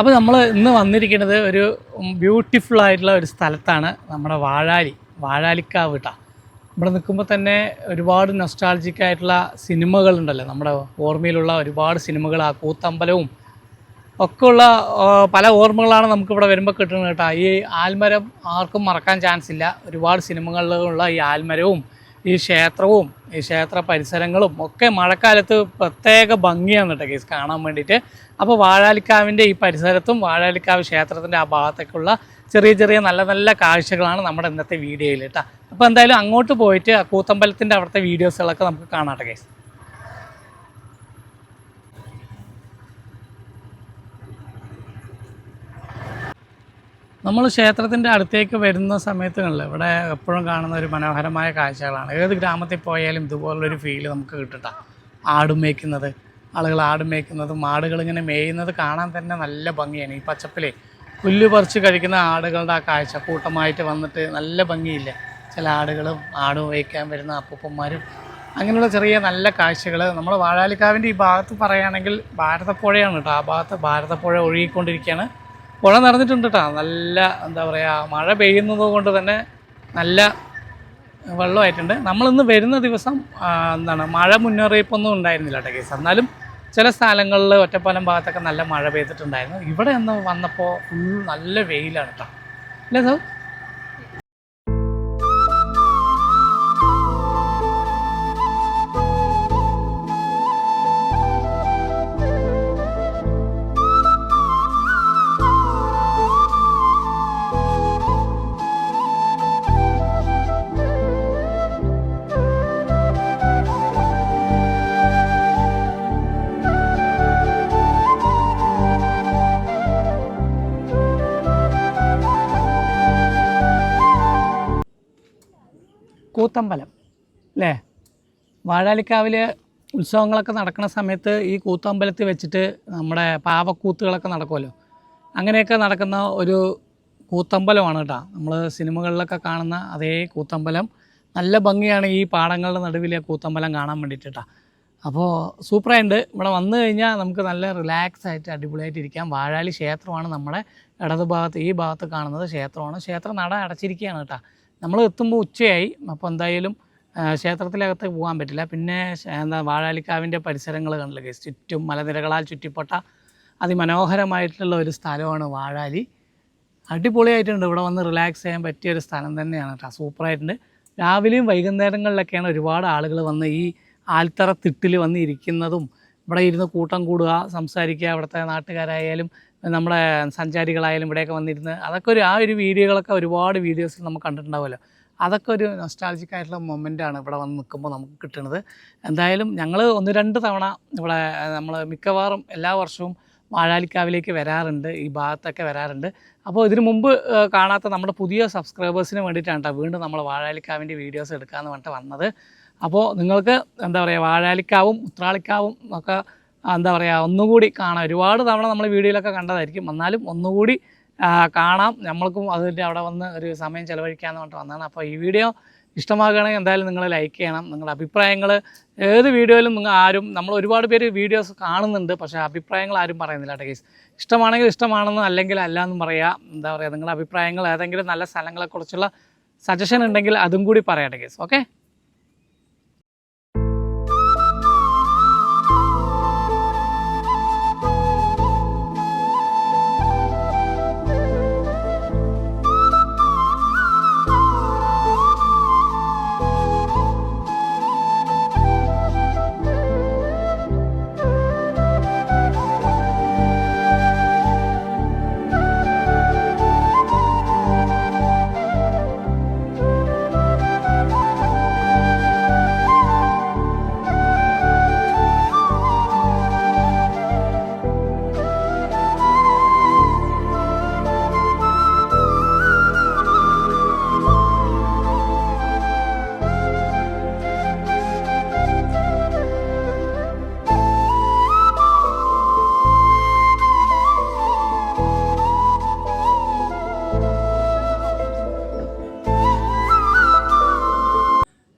അപ്പോൾ നമ്മൾ ഇന്ന് വന്നിരിക്കുന്നത് ഒരു ബ്യൂട്ടിഫുൾ ആയിട്ടുള്ള ഒരു സ്ഥലത്താണ്, നമ്മുടെ വാഴാലിക്കാവ് കേട്ടോ. ഇവിടെ നിൽക്കുമ്പോൾ തന്നെ ഒരുപാട് നൊസ്റ്റാൾജിക് ആയിട്ടുള്ള സിനിമകളുണ്ടല്ലോ, നമ്മുടെ ഓർമ്മയിലുള്ള ഒരുപാട് സിനിമകൾ, ആ കൂത്തമ്പലവും ഒക്കെ ഉള്ള പല ഓർമ്മകളാണ് നമുക്കിവിടെ വരുമ്പോൾ കിട്ടുന്നത് കേട്ടോ. ഈ ആൽമരം ആർക്കും മറക്കാൻ ചാൻസ് ഇല്ല. ഒരുപാട് സിനിമകളിലുള്ള ഈ ആൽമരവും ഈ ക്ഷേത്രവും ഈ ക്ഷേത്ര പരിസരങ്ങളും ഒക്കെ മഴക്കാലത്ത് പ്രത്യേക ഭംഗിയാണ് കേട്ടോ കേസ് കാണാൻ വേണ്ടിയിട്ട്. അപ്പോൾ വാഴാലിക്കാവിൻ്റെ ഈ പരിസരത്തും വാഴാലിക്കാവ് ക്ഷേത്രത്തിൻ്റെ ആ ഭാഗത്തേക്കുള്ള ചെറിയ ചെറിയ നല്ല നല്ല കാഴ്ചകളാണ് നമ്മുടെ ഇന്നത്തെ വീഡിയോയിൽ കേട്ടോ. അപ്പോൾ എന്തായാലും അങ്ങോട്ട് പോയിട്ട് ആ കൂത്തമ്പലത്തിൻ്റെ അവിടുത്തെ വീഡിയോസുകളൊക്കെ നമുക്ക് കാണാം കേട്ടോ കേസ്. നമ്മൾ ക്ഷേത്രത്തിൻ്റെ അടുത്തേക്ക് വരുന്ന സമയത്തുകളിൽ ഇവിടെ എപ്പോഴും കാണുന്ന ഒരു മനോഹരമായ കാഴ്ചകളാണ്. ഏത് ഗ്രാമത്തിൽ പോയാലും ഇതുപോലുള്ളൊരു ഫീല് നമുക്ക് കിട്ടട്ടാ. ആടും മേയ്ക്കുന്നത്, ആളുകൾ ആടും മേയ്ക്കുന്നതും ആടുകളിങ്ങനെ മേയുന്നത് കാണാൻ തന്നെ നല്ല ഭംഗിയാണ്. ഈ പച്ചപ്പിലെ പുല്ല് പറിച്ച് കഴിക്കുന്ന ആടുകളുടെ ആ കാഴ്ച കൂട്ടമായിട്ട് വന്നിട്ട് നല്ല ഭംഗിയില്ലേ. ചില ആടുകളും ആട് മേയ്ക്കാൻ വരുന്ന അപ്പൂപ്പന്മാരും അങ്ങനെയുള്ള ചെറിയ നല്ല കാഴ്ചകൾ. നമ്മൾ വാഴാലിക്കാവിൻ്റെ ഈ ഭാഗത്ത് പറയുകയാണെങ്കിൽ ഭാരതപ്പുഴയാണ് കേട്ടോ. ആ ഭാഗത്ത് ഭാരതപ്പുഴ ഒഴുകിക്കൊണ്ടിരിക്കുകയാണ്. പുഴ നിറഞ്ഞിട്ടുണ്ട് കേട്ടോ. നല്ല എന്താ പറയുക, മഴ പെയ്യുന്നത് കൊണ്ട് തന്നെ നല്ല വെള്ളമായിട്ടുണ്ട്. നമ്മളിന്ന് വരുന്ന ദിവസം മഴ മുന്നറിയിപ്പൊന്നും ഉണ്ടായിരുന്നില്ല കേട്ടോ കേസ്. എന്നാലും ചില സ്ഥലങ്ങളിൽ ഒറ്റപ്പാലം ഭാഗത്തൊക്കെ നല്ല മഴ പെയ്തിട്ടുണ്ടായിരുന്നു. ഇവിടെ ഒന്ന് വന്നപ്പോൾ ഫുൾ നല്ല വെയിലാണ് കേട്ടോ. അല്ലേ സാർ? കൂത്തമ്പലം അല്ലേ? വാഴാലിക്കാവിൽ ഉത്സവങ്ങളൊക്കെ നടക്കുന്ന സമയത്ത് ഈ കൂത്തമ്പലത്തിൽ വെച്ചിട്ട് നമ്മുടെ പാവക്കൂത്തുകളൊക്കെ നടക്കുമല്ലോ. അങ്ങനെയൊക്കെ നടക്കുന്ന ഒരു കൂത്തമ്പലമാണ് കേട്ടോ. നമ്മൾ സിനിമകളിലൊക്കെ കാണുന്ന അതേ കൂത്തമ്പലം. നല്ല ഭംഗിയാണ് ഈ പാടങ്ങളുടെ നടുവിലെ കൂത്തമ്പലം കാണാൻ വേണ്ടിയിട്ടാ. അപ്പോൾ സൂപ്പറായിട്ടുണ്ട്. ഇവിടെ വന്നു കഴിഞ്ഞാൽ നമുക്ക് നല്ല റിലാക്സ് ആയിട്ട് അടിപൊളിയായിട്ട് ഇരിക്കാം. വാഴാലി ക്ഷേത്രമാണ് നമ്മുടെ ഇടത് ഭാഗത്ത്, ഈ ഭാഗത്ത് കാണുന്നത് ക്ഷേത്രമാണ്. ക്ഷേത്രം നട അടച്ചിരിക്കുകയാണ് കേട്ടോ. നമ്മൾ എത്തുമ്പോൾ ഉച്ചയായി. അപ്പോൾ എന്തായാലും ക്ഷേത്രത്തിലകത്ത് പോകാൻ പറ്റില്ല. പിന്നെ വാഴാലിക്കാവിൻ്റെ പരിസരങ്ങൾ കണ്ടില്ല കേസ്. ചുറ്റും മലനിരകളാൽ ചുറ്റിപ്പെട്ട അതിമനോഹരമായിട്ടുള്ള ഒരു സ്ഥലമാണ് വാഴാലി. അടിപൊളിയായിട്ടുണ്ട്. ഇവിടെ വന്ന് റിലാക്സ് ചെയ്യാൻ പറ്റിയൊരു സ്ഥലം തന്നെയാണ് കേട്ടോ. സൂപ്പറായിട്ടുണ്ട്. രാവിലെയും വൈകുന്നേരങ്ങളിലൊക്കെയാണ് ഒരുപാട് ആളുകൾ വന്ന് ഈ ആൽത്തറ തിട്ടിൽ വന്ന് ഇരിക്കുന്നതും ഇവിടെ ഇരുന്ന് കൂട്ടം കൂടുക, സംസാരിക്കുക. അവിടുത്തെ നാട്ടുകാരായാലും നമ്മുടെ സഞ്ചാരികളായാലും ഇവിടെയൊക്കെ വന്നിരുന്ന് അതൊക്കെ ആ ഒരു വീഡിയോകളൊക്കെ ഒരുപാട് വീഡിയോസ് നമുക്ക് കണ്ടിട്ടുണ്ടാവുമല്ലോ. അതൊക്കെ ഒരു നൊസ്റ്റാൾജിക് ആയിട്ടുള്ള മൊമെൻ്റാണ് ഇവിടെ വന്ന് നിൽക്കുമ്പോൾ നമുക്ക് കിട്ടുന്നത്. എന്തായാലും ഞങ്ങൾ 1-2 തവണ ഇവിടെ നമ്മൾ മിക്കവാറും എല്ലാ വർഷവും വാഴാലിക്കാവിലേക്ക് വരാറുണ്ട്, ഈ ഭാഗത്തൊക്കെ വരാറുണ്ട്. അപ്പോൾ ഇതിനു മുമ്പ് കാണാത്ത നമ്മുടെ പുതിയ സബ്സ്ക്രൈബേഴ്സിന് വേണ്ടിയിട്ടാണ് കേട്ടോ വീണ്ടും നമ്മൾ വാഴാലിക്കാവിൻ്റെ വീഡിയോസ് എടുക്കാമെന്ന് പറഞ്ഞിട്ട് വന്നത്. അപ്പോൾ നിങ്ങൾക്ക് എന്താ പറയുക, വാഴാലിക്കാവും ഉത്രാളിക്കാവും ഒക്കെ എന്താ പറയുക ഒന്നുകൂടി കാണാം. ഒരുപാട് തവണ നമ്മൾ വീഡിയോയിലൊക്കെ കണ്ടതായിരിക്കും, എന്നാലും ഒന്നുകൂടി കാണാം. നമ്മൾക്കും അതിൻ്റെ അവിടെ വന്ന് ഒരു സമയം ചിലവഴിക്കാമെന്ന് പറഞ്ഞിട്ട് വന്നതാണ്. അപ്പോൾ ഈ വീഡിയോ ഇഷ്ടമാകുകയാണെങ്കിൽ എന്തായാലും നിങ്ങൾ ലൈക്ക് ചെയ്യണം. നിങ്ങളുടെ അഭിപ്രായങ്ങൾ ഏത് വീഡിയോയിലും നമ്മൾ ഒരുപാട് പേര് വീഡിയോസ് കാണുന്നുണ്ട്, പക്ഷേ അഭിപ്രായങ്ങൾ ആരും പറയുന്നില്ല കേട്ടോ കേസ്. ഇഷ്ടമാണെങ്കിൽ ഇഷ്ടമാണെന്ന്, അല്ലെങ്കിൽ അല്ല എന്നും പറയുക. എന്താ പറയുക, നിങ്ങളുടെ അഭിപ്രായങ്ങൾ ഏതെങ്കിലും നല്ല സ്ഥലങ്ങളെക്കുറിച്ചുള്ള സജഷൻ ഉണ്ടെങ്കിൽ അതും കൂടി പറയട്ടെ കേസ്. ഓക്കെ.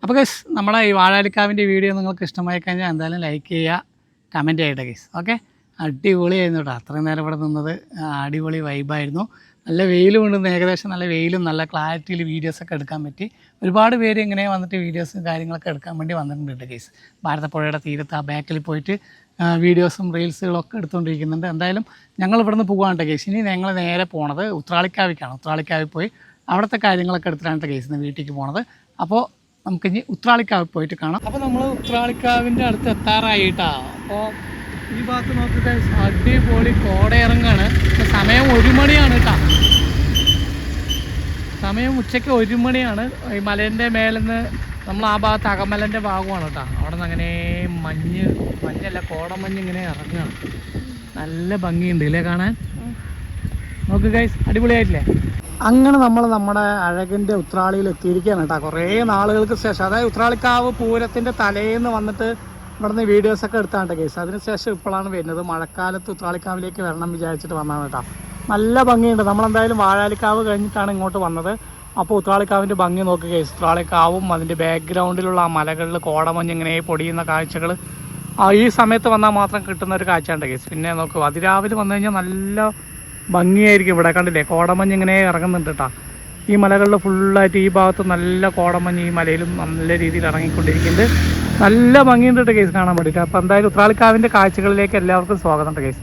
അപ്പോൾ ഗൈസ്, നമ്മുടെ ഈ വാഴാലിക്കാവിൻ്റെ വീഡിയോ നിങ്ങൾക്ക് ഇഷ്ടമായി കഴിഞ്ഞാൽ എന്തായാലും ലൈക്ക് ചെയ്യുക, കമൻറ്റ് ചെയ്യട്ടെ ഗൈസ്. ഓക്കെ. അടിപൊളിയായിരുന്നു കേട്ടോ. അത്രയും നേരം ഇവിടെ നിന്നത് അടിപൊളി വൈബായിരുന്നു. നല്ല വെയിലും ഉണ്ട്, ഏകദേശം നല്ല വെയിലും നല്ല ക്ലാരിറ്റിയിൽ വീഡിയോസൊക്കെ എടുക്കാൻ പറ്റി. ഒരുപാട് പേര് ഇങ്ങനെ വന്നിട്ട് വീഡിയോസും കാര്യങ്ങളൊക്കെ എടുക്കാൻ വേണ്ടി വന്നിട്ടുണ്ട് കേസ്. ഭാരതപ്പുഴയുടെ തീരത്ത് ആ ബാക്കിൽ പോയിട്ട് വീഡിയോസും റീൽസുകളൊക്കെ എടുത്തുകൊണ്ടിരിക്കുന്നുണ്ട്. എന്തായാലും ഞങ്ങൾ ഇവിടുന്ന് പോകാണ്ട് കേസ്. ഇനി ഞങ്ങൾ നേരെ പോണത് ഉത്രാളിക്കാവിക്കാണ്. ഉത്രാളിക്കാവിൽ പോയി അവിടുത്തെ കാര്യങ്ങളൊക്കെ എടുത്തിട്ടാണ് കേസ് വീട്ടിലേക്ക് പോണത്. അപ്പോൾ നമുക്കിനി ഉത്രാളിക്കാവിൽ പോയിട്ട് കാണാം. അപ്പോൾ നമ്മൾ ഉത്രാളിക്കാവിൻ്റെ അടുത്ത് എത്താറായിട്ടാ. അപ്പോൾ ഈ ഭാഗത്ത് നോക്കിയിട്ട് അടിപൊളി കോടയിറങ്ങാണ്. ഇപ്പോൾ സമയം 1 മണിയാണ് കേട്ടോ. സമയം ഉച്ചയ്ക്ക് 1 മണിയാണ്. ഈ മലേൻ്റെ മേലെന്ന് നമ്മൾ ആ ഭാഗത്ത് അകമലൻ്റെ ഭാഗമാണ് കേട്ടോ. അവിടെ നിന്ന് അങ്ങനെ മഞ്ഞല്ല കോടമഞ്ഞ് ഇങ്ങനെ ഇറങ്ങുകയാണ്. നല്ല ഭംഗിയുണ്ട് ഇല്ലേ കാണാൻ. നോക്ക് ഗൈസ്, അടിപൊളിയായിട്ടില്ലേ. അങ്ങനെ നമ്മൾ നമ്മുടെ അഴകിൻ്റെ ഉത്രാളിയിൽ എത്തിയിരിക്കുകയാണ് കേട്ടോ. കുറേ നാളുകൾക്ക് ശേഷം, അതായത് ഉത്രാളിക്കാവ് പൂരത്തിൻ്റെ തലേന്ന് വന്നിട്ട് ഇവിടുന്ന് വീഡിയോസൊക്കെ എടുത്താണ്ട് കേസ്. അതിനുശേഷം ഇപ്പോഴാണ് വരുന്നത്. മഴക്കാലത്ത് ഉത്രാളിക്കാവിലേക്ക് വരണം വിചാരിച്ചിട്ട് വന്നതാണ് കേട്ടോ. നല്ല ഭംഗിയുണ്ട്. നമ്മളെന്തായാലും വാഴാലിക്കാവ് കഴിഞ്ഞിട്ടാണ് ഇങ്ങോട്ട് വന്നത്. അപ്പോൾ ഉത്രാളിക്കാവിൻ്റെ ഭംഗി നോക്കി കേസ്. ഉത്രാളിക്കാവും അതിൻ്റെ ബാക്ക്ഗ്രൗണ്ടിലുള്ള ആ മലകളിൽ കോടമഞ്ഞ് ഇങ്ങനെ പൊടിയുന്ന കാഴ്ചകൾ ഈ സമയത്ത് വന്നാൽ മാത്രം കിട്ടുന്ന ഒരു കാഴ്ചയുണ്ട് കേസ്. പിന്നെ നോക്കൂ, അതിരാവിലെ വന്നു കഴിഞ്ഞാൽ നല്ല ഭംഗിയായിരിക്കും. ഇവിടെ കണ്ടില്ലേ കോടമഞ്ഞ് ഇങ്ങനെ ഇറങ്ങുന്നുണ്ട് കേട്ടോ. ഈ മലകളിൽ ഫുള്ളായിട്ട് ഈ ഭാഗത്ത് നല്ല കോടമഞ്ഞ് ഈ മലയിലും നല്ല രീതിയിൽ ഇറങ്ങിക്കൊണ്ടിരിക്കുന്നുണ്ട്. നല്ല ഭംഗിയുണ്ട് കേസ് കാണാൻ വേണ്ടിയിട്ട്. അപ്പോൾ എന്തായാലും ഉത്രാളിക്കാവിൻ്റെ കാഴ്ചകളിലേക്ക് എല്ലാവർക്കും സ്വാഗതം കേസ്.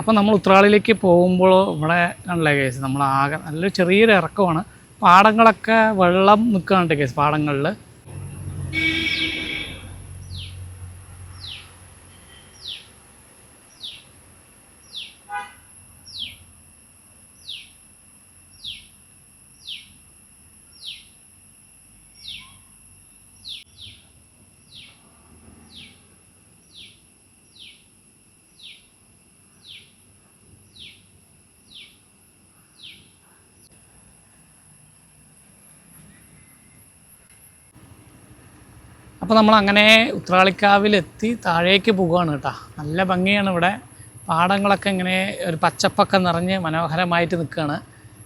അപ്പോൾ നമ്മൾ ഉത്രാളിലേക്ക് പോകുമ്പോൾ ഇവിടെ കണ്ടില്ലേ കേസ്, നമ്മളാകെ നല്ലൊരു ചെറിയൊരു ഇറക്കമാണ്. പാടങ്ങളൊക്കെ വെള്ളം നിൽക്കുകയാണ് കേസ് പാടങ്ങളിൽ. അപ്പോൾ നമ്മളങ്ങനെ ഉത്രാളിക്കാവിലെത്തി താഴേക്ക് പോകുകയാണ് കേട്ടോ. നല്ല ഭംഗിയാണ് ഇവിടെ. പാടങ്ങളൊക്കെ ഇങ്ങനെ ഒരു പച്ചപ്പൊക്കെ നിറഞ്ഞ് മനോഹരമായിട്ട് നിൽക്കുകയാണ്.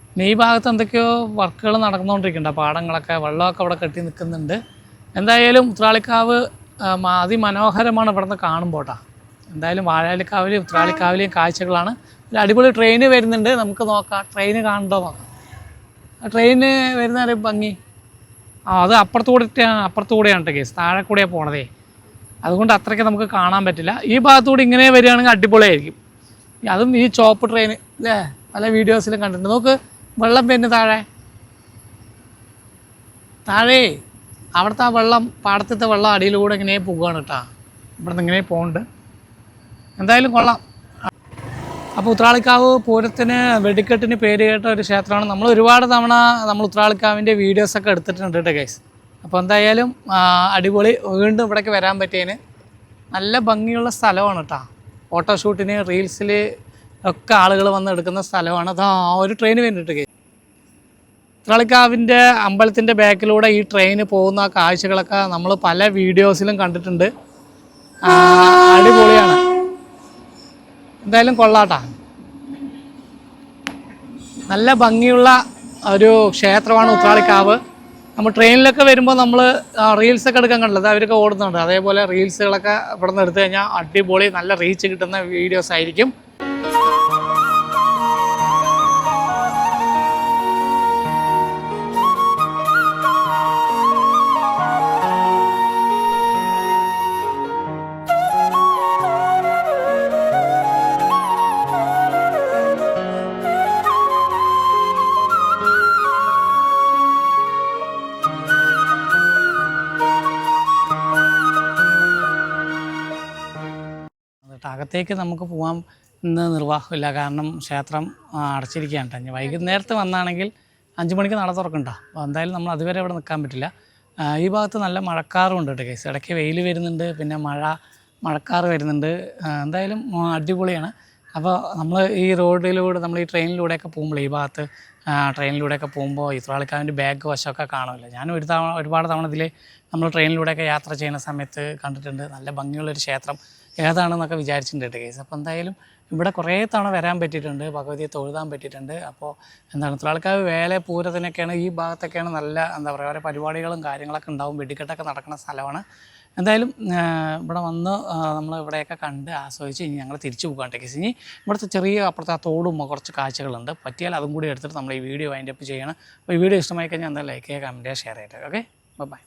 പിന്നെ ഈ ഭാഗത്ത് എന്തൊക്കെയോ വർക്കുകൾ നടന്നുകൊണ്ടിരിക്കുന്നുണ്ട്. പാടങ്ങളൊക്കെ വെള്ളമൊക്കെ ഇവിടെ കെട്ടി നിൽക്കുന്നുണ്ട്. എന്തായാലും ഉത്രാളിക്കാവ് അതിമനോഹരമാണ് ഇവിടെ നിന്ന് കാണുമ്പോൾ കേട്ടോ. എന്തായാലും വാഴാലിക്കാവിലെയും ഉത്രാളിക്കാവിലെയും കാഴ്ചകളാണ്. ഒരു അടിപൊളി ട്രെയിന് വരുന്നുണ്ട്. നമുക്ക് നോക്കാം ട്രെയിന് കാണണ്ടോ നോക്കാം. ആ ട്രെയിന് വരുന്ന ഒരു ഭംഗി അത് അപ്പുറത്തുകൂടെയാണ് കേസ്. താഴെ കൂടെയാണ് പോണതേ. അതുകൊണ്ട് അത്രയ്ക്ക് നമുക്ക് കാണാൻ പറ്റില്ല. ഈ ഭാഗത്തുകൂടി ഇങ്ങനെ വരികയാണെങ്കിൽ അടിപൊളിയായിരിക്കും. അതും ഈ ചോപ്പ് ട്രെയിൻ അല്ലേ, പല വീഡിയോസിലും കണ്ടിട്ടുണ്ട്. നോക്ക് വെള്ളം പിന്നെ താഴെ അവിടുത്തെ ആ വെള്ളം, പാടത്തെ വെള്ളം അടിയിലൂടെ ഇങ്ങനെ പോകുകയാണ് കേട്ടോ. ഇവിടെ നിന്ന് ഇങ്ങനെ പോകുന്നുണ്ട്. എന്തായാലും കൊള്ളാം. അപ്പോൾ ഉത്രാളിക്കാവ് പൂരത്തിന് വെടിക്കെട്ടിന് പേര് കേട്ട ഒരു ക്ഷേത്രമാണ്. നമ്മൾ ഒരുപാട് തവണ നമ്മൾ ഉത്രാളിക്കാവിൻ്റെ വീഡിയോസൊക്കെ എടുത്തിട്ടുണ്ട് കേട്ടോ ഗൈസ്. അപ്പോൾ എന്തായാലും അടിപൊളി. വീണ്ടും ഇവിടേക്ക് വരാൻ പറ്റിയതിന് നല്ല ഭംഗിയുള്ള സ്ഥലമാണ് കേട്ടോ. ഫോട്ടോഷൂട്ടിന് റീൽസിൽ ഒക്കെ ആളുകൾ വന്ന് എടുക്കുന്ന സ്ഥലമാണ്. അതാ ഒരു ട്രെയിൻ വരുന്നുണ്ട് ഗൈസ്. ഉത്രാളിക്കാവിൻ്റെ അമ്പലത്തിൻ്റെ ബാക്കിലൂടെ ഈ ട്രെയിന് പോകുന്ന കാഴ്ചകളൊക്കെ നമ്മൾ പല വീഡിയോസിലും കണ്ടിട്ടുണ്ട്. അടിപൊളിയാണ്. എന്തായാലും കൊള്ളാട്ടാ. നല്ല ഭംഗിയുള്ള ഒരു ക്ഷേത്രമാണ് ഉത്രാളിക്കാവ്. നമ്മൾ ട്രെയിനിലൊക്കെ വരുമ്പോൾ നമ്മൾ റീൽസൊക്കെ എടുക്കാൻ കണ്ടത് അവരൊക്കെ ഓടുന്നുണ്ട്. അതേപോലെ റീൽസുകളൊക്കെ ഇവിടെ നിന്ന് എടുത്തു കഴിഞ്ഞാൽ അടിപൊളി നല്ല റീച്ച് കിട്ടുന്ന വീഡിയോസ് ആയിരിക്കും. അകത്തേക്ക് നമുക്ക് പോകാൻ ഇന്ന് നിർവാഹമില്ല. കാരണം ക്ഷേത്രം അടച്ചിരിക്കുകയാണ് കേട്ടോ. വൈകുന്നേരത്ത് വന്നാണെങ്കിൽ 5 മണിക്ക് നട തുറക്കണ്ടോ. അപ്പോൾ എന്തായാലും നമ്മൾ അതുവരെ ഇവിടെ നിൽക്കാൻ പറ്റില്ല. ഈ ഭാഗത്ത് നല്ല മഴക്കാറുണ്ട് കേട്ടോ കേസ്. ഇടയ്ക്ക് വെയിൽ വരുന്നുണ്ട്, പിന്നെ മഴക്കാറ് വരുന്നുണ്ട്. എന്തായാലും അടിപൊളിയാണ്. അപ്പോൾ നമ്മൾ ഈ റോഡിലൂടെ, നമ്മൾ ഈ ട്രെയിനിലൂടെയൊക്കെ പോകുമ്പോൾ ഈ ഭാഗത്ത് ട്രെയിനിലൂടെയൊക്കെ പോകുമ്പോൾ ഇത്രാളിക്കാവിൻ്റെ ബാക്ക് വശമൊക്കെ കാണുമല്ലോ. ഞാൻ ഒരുപാട് തവണ ഇതിൽ നമ്മൾ ട്രെയിനിലൂടെയൊക്കെ യാത്ര ചെയ്യുന്ന സമയത്ത് കണ്ടിട്ടുണ്ട്. നല്ല ഭംഗിയുള്ളൊരു ക്ഷേത്രം ഏതാണെന്നൊക്കെ വിചാരിച്ചിട്ടുണ്ട് കേസ്. അപ്പോൾ എന്തായാലും ഇവിടെ കുറേ തവണ വരാൻ പറ്റിയിട്ടുണ്ട്, ഭഗവതിയെ തൊഴുതാൻ പറ്റിയിട്ടുണ്ട്. അപ്പോൾ എന്താണ് ഇത്രാളിക്കാവ് വേല പൂരത്തിനൊക്കെയാണ് ഈ ഭാഗത്തൊക്കെയാണ് നല്ല എന്താ പറയുക ഓരോ പരിപാടികളും കാര്യങ്ങളൊക്കെ ഉണ്ടാവും, വെടിക്കെട്ടൊക്കെ നടക്കുന്ന സ്ഥലമാണ്. എന്തായാലും ഇവിടെ വന്ന് നമ്മൾ ഇവിടെയൊക്കെ കണ്ട് ആസ്വദിച്ച് ഇനി ഞങ്ങൾ തിരിച്ചു പോകാൻ കേസ്. ഇനി ഇവിടുത്തെ ചെറിയ അപ്പുറത്തെ തോടും കുറച്ച് കാഴ്ചകളുണ്ട്, പറ്റിയാൽ അതും കൂടി എടുത്തിട്ട് നമ്മൾ ഈ വീഡിയോ വൈൻഡപ്പ് ചെയ്യണം. അപ്പോൾ ഈ വീഡിയോ ഇഷ്ടമായി കഴിഞ്ഞാൽ എന്താ ലൈക്ക് ചെയ്യുക, കമൻറ്റ് ചെയ്യുക, ഷെയർ ചെയ്യുക. Okay, by.